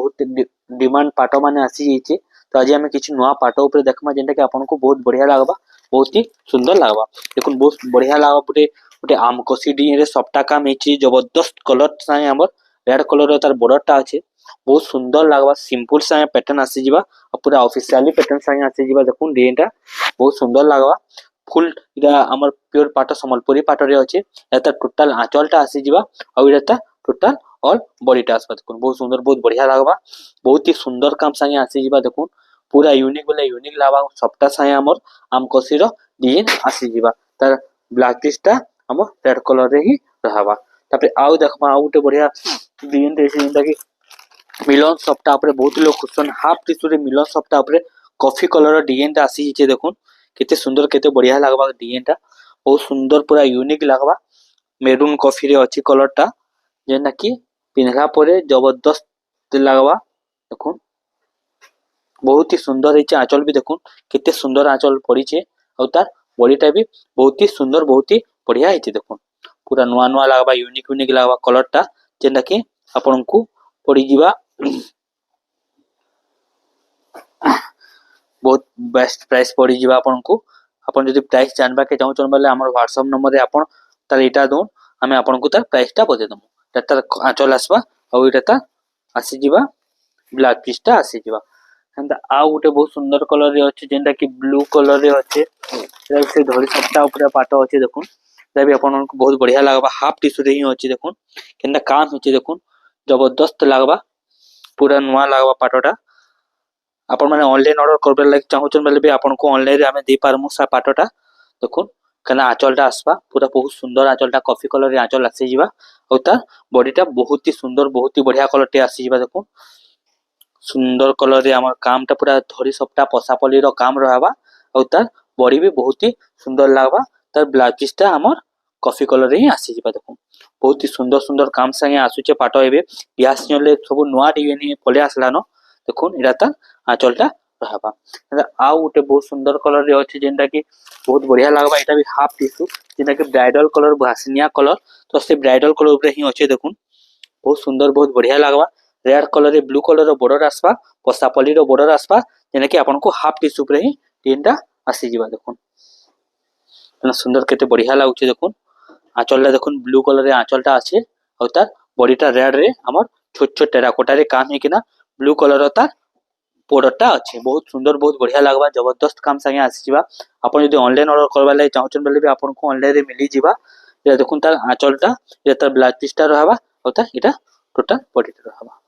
बहुत डिमांड पाट माने आसी जाइए। तो आज आम किसी नुआ पाट उपर देखमा जेनटा कि आपको बहुत बढ़िया लगवा, बहुत ही सुंदर लगवा। देखो बहुत बढ़िया लगवा, गोटे गोटे आमकोसी डी सप्ता काम होती जबरदस्त कलर साए आम रेड कलर तार बॉर्डरटा अच्छे, बहुत सुंदर लगवा। सिंपल साए पैटर्न आसीजा और पूरा ऑफिशियली पैटर्न साए आसीजा। देखो डिजाइन बहुत सुंदर लगवा। फुल इटा आमर प्योर पाट संबलपुरी पाट रे अच्छे। एटा टोटल आंचलटा आसीजा और एटा टोटल ऑल बॉडीटा आसबा। देखो बहुत सुंदर, बहुत बढ़िया लगवा, बहुत ही सुंदर काम साए आसीजा। देखो पूरा यूनिक बोले यूनिक लगवा। सबटा साए आमर आमकोसी रो डिजाइन आसीजा। तार ब्लैक पीसटा हम रेड कलर रे ही रहबा। तापर आउ देखमा आउ गोटे बढ़िया डिजाइन देसी जेंटा कि मिलन सप्ता ऊपर बहुत लोग खुशन हाफ टिश्यू रे मिलन सप्ता ऊपर कॉफी कलर डिजाइन टा आसी जे। देखो केते सुंदर केते बढ़िया लागबा डिजाइन टा, बहुत सुंदर पूरा यूनिक लागबा। मेरून कॉफी रे अछि कलर टा जेना कि पिनहला परे जबरदस्त लागबा। देखो बहुत ही सुंदर है। आंचल भी देखो केते सुंदर आंचल पड़ी छे और तार बॉडीटा भी बहुत ही सुंदर, बहुत ही बढ़िया है। देखो पूरा नुआ नुआ लागबा, यूनिक यूनिक लागबा कलर टा जेना कि आपनकु पड़ी जीवा। बहुत बेस्ट प्राइस पड़ी जीवा आपनकु। आपन जदि प्राइस जानबा के चाहू बोले हमर व्हाट्सएप नंबर रे आपन तार एटा दोन हमें आपनकु तार प्राइस टा बते दमु। तार आंचल आसबा और एटा ता आसी जीवा ब्लैक पीसटा आसी जीवा। एंदा आ गोटे बहुत सुंदर कलर रे अछि जेंटा कि ब्लू कलर रे अछि। एटा से धरी सप्ता ऊपर पाट अछि। देखो एटा भी आपनकु बहुत बढ़िया लागबा। हाफ टिश्यू रे ही अछि। देखो केनदा काम होछि। देखो जबरदस्त लागबा, पूरा नुआ लागबा पाटटा। आपण माने ऑनलाइन ऑर्डर करबे लाइक चाहूछन बेले भी आपनको ऑनलाइन रे हमें दे पारमु सा पाटटा। देखो कना आंचलटा आसबा पूरा बहुत सुंदर आंचलटा कॉफी कलर रे आंचल आसी जीवा और ता बॉडीटा बहुत ही सुंदर, बहुत ही बढ़िया कलर टे आसी जीवा। देखो सुंदर कलर रे हमर कामटा पूरा धरी सप्ता पसापली रो काम रहबा और तार बॉडी भी बहुत ही सुंदर लागबा। तार ब्लाउज पीसटा हमर कॉफी कलर रे ही आसी जीवा। देखो बहुत ही सुंदर सुंदर काम संगे आसुचे पाट एबे बियासले सब नुआ डिजाइन पले आसलानो। देखो एटा ता आंचलटा रहबा। आ गोटे बहुत सुंदर कलर रे अछि जेंटा कि बहुत बढ़िया लागबा। एटा भी हाफ टिश्यू जेंटा कि ब्राइडल कलर भासनिया कलर तो से ब्राइडल कलर ऊपर ही अछि। देखो बहुत सुंदर, बहुत बढ़िया लागबा। रेड कलर रे ब्लू कलर रो बॉर्डर आसबा, पसापली रो बॉर्डर आसबा जेना कि आपनको हाफ टिश्यू ऊपर ही डिजाइनटा आसी जीवा। देखो इतना सुंदर केते बढ़िया लागुचे। देखो आंचलटा देखो ब्लू कलर रे आंचलटा আছে और तार बॉडीटा रेड रे हमर छोट छोट टेराकोटा रे काम है कि ना ब्लू कलर रो तार बॉर्डरटा আছে। बहुत सुंदर, बहुत बढ़िया लागबा। जबरदस्त काम संगे आसी जीवा। आपण जदि ऑनलाइन ऑर्डर करबा lai चाहछन बेले भी आपनको ऑनलाइन रे मिली जीवा। या देखुन तार आंचलटा या तार ब्लाउज पीसटा रहबा और तार एटा टोटल बॉडीटा रहबा।